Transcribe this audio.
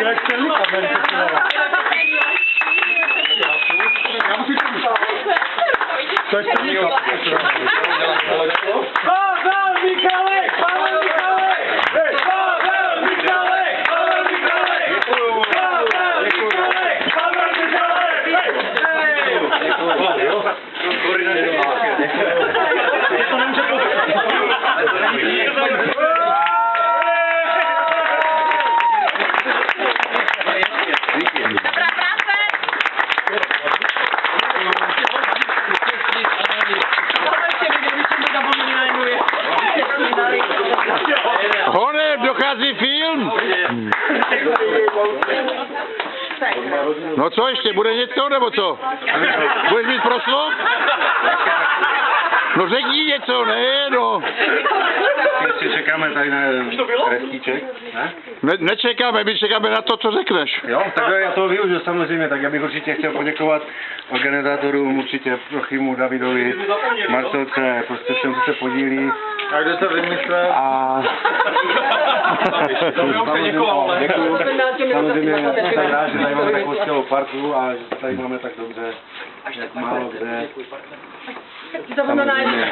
To je Černíkov. Pavel Michalek! Pavel Michalek! Pavel Michalek! Pavel Michalek! Pavel Michalek! Pavel Dobrá práce! Honem, dochází film. No co ještě, bude něco nebo co? Budeš mít proslov? No řekni něco, ne, no. Ještě čekáme tady na restíček, ne? Nečekáme, my čekáme na to, co řekneš. Jo, tak já to využiju samozřejmě, tak já bych určitě chtěl poděkovat organizátorům, určitě Prochimu, Davidovi, Marcelce, prostě všem, co se podílí. A kdo to vymyslel? A... Děkuju. Samozřejmě jsem rád, že tady máme takovou skvělou partu a že tady máme tak dobře, jak málo kde. Samozřejmě.